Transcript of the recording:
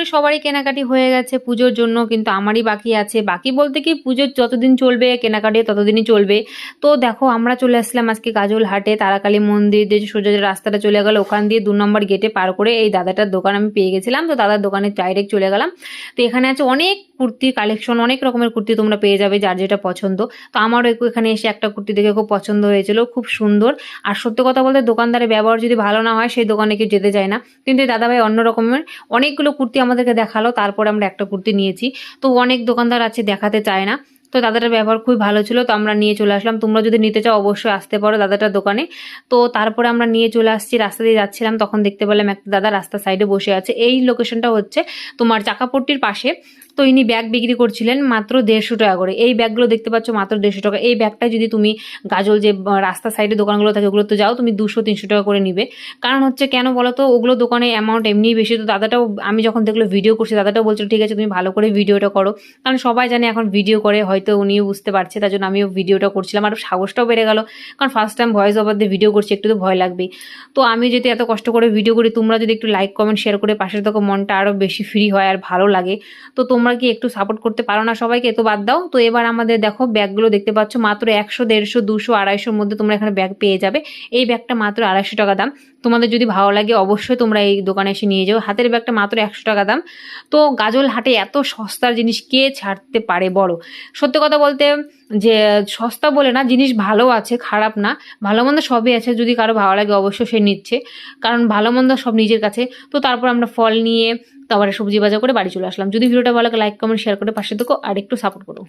মোটামুটি সবারই কেনাকাটি হয়ে গেছে পুজোর জন্য, কিন্তু আমারই বাকি আছে। বাকি বলতে কি, পুজোর যতদিন চলবে কেনাকাটি ততদিনই চলবে। তো দেখো আমরা চলে আসলাম আজকে গাজলহাটে, তারাকালী মন্দির দিয়ে সোজা যে রাস্তাটা চলে গেল ওখান দিয়ে 2 নম্বর গেটে পার করে এই দাদাটার দোকান আমি পেয়ে গেছিলাম। তো দাদার দোকানে ডাইরেক্ট চলে গেলাম। তো এখানে আছে অনেক কুর্তির কালেকশন, অনেক রকমের কুর্তি তোমরা পেয়ে যাবে যার যেটা পছন্দ। তো আমারও এখানে এসে একটা কুর্তি দেখে খুব পছন্দ হয়েছিল, খুব সুন্দর। আর সত্যি কথা বলতে দোকানদারের ব্যবহার যদি ভালো না হয় সেই দোকানে কেউ যেতে চায় না। কিন্তু এই দাদাভাই অন্য রকমের অনেকগুলো কুর্তি আমাদেরকে দেখালো, তারপরে আমরা একটা কুর্তি নিয়েছি। তো অনেক দোকানদার আছে দেখাতে চায় না, তো দাদাটার ব্যবহার খুবই ভালো ছিল, তো আমরা নিয়ে চলে আসলাম। তোমরা যদি নিতে চাও অবশ্যই আসতে পারো দাদাটার দোকানে। তো তারপরে আমরা নিয়ে চলে আসছি, রাস্তা দিয়ে যাচ্ছিলাম তখন দেখতে পেলাম একটা দাদা রাস্তার সাইডে বসে আছে। এই লোকেশনটা হচ্ছে তোমার চাকাপট্টির পাশে। তো ইনি ব্যাগ বিক্রি করছিলেন মাত্র 150 টাকা করে। এই ব্যাগগুলো দেখতে পাচ্ছ মাত্র 150 টাকা। এই ব্যাগটা যদি তুমি গাজল যে রাস্তার সাইডে দোকানগুলো থাকে ওগুলো তো যাও তুমি 200-300 টাকা করে নিবে। কারণ হচ্ছে কেন বলো তো, ওগুলো দোকানে অ্যামাউন্ট এমনিই বেশি। তো দাদাটাও আমি যখন দেখলো ভিডিও করছি, দাদাটাও বলছিল ঠিক আছে তুমি ভালো করে ভিডিওটা করো, কারণ সবাই জানে এখন ভিডিও করে, হয়তো উনিও বুঝতে পারছে, তার জন্য আমিও ভিডিওটা করছিলাম। আর সাহসটাও বেড়ে গেল, কারণ ফার্স্ট টাইম ভয়েস ওভার দিয়ে ভিডিও করছি, একটু তো ভয় লাগবেই। তো আমি যদি এত কষ্ট করে ভিডিও করি, তোমরা যদি একটু লাইক কমেন্ট শেয়ার করে পাশে থাকো, মনটা আরও বেশি ফ্রি হয় আর ভালো লাগে। তো তোমরা কি একটু সাপোর্ট করতে পারো না সবাইকে? তো বাদ দাও। তো এবার আমাদের দেখো ব্যাগগুলো দেখতে পাচ্ছ মাত্র 100, 150, 200, 250-র মধ্যে তোমরা এখানে ব্যাগ পেয়ে যাবে। এই ব্যাগটা মাত্র 250 টাকা দাম। তোমাদের যদি ভালো লাগে অবশ্যই তোমরা এই দোকানে এসে নিয়ে যাও। হাতের ব্যাগটা মাত্র 100 টাকা দাম। তো গাজল হাটে এত সস্তার জিনিস কে ছাড়তে পারে বলো? সত্যি কথা বলতে, যে সস্তা বলে না, জিনিস ভালো আছে, খারাপ না, ভালো মন্দ সবই আছে। যদি কারো ভালো লাগে অবশ্যই সে নিচ্ছে, কারণ ভালো মন্দ সব নিজের কাছে। তো তারপর আমরা ফল নিয়ে তারপরে সবজি বাজার করে বাড়ি চলে আসলাম। যদি ভিডিওটা ভালো লাগে লাইক কমেন্ট শেয়ার করে পাশে থেকো আর একটু সাপোর্ট করো।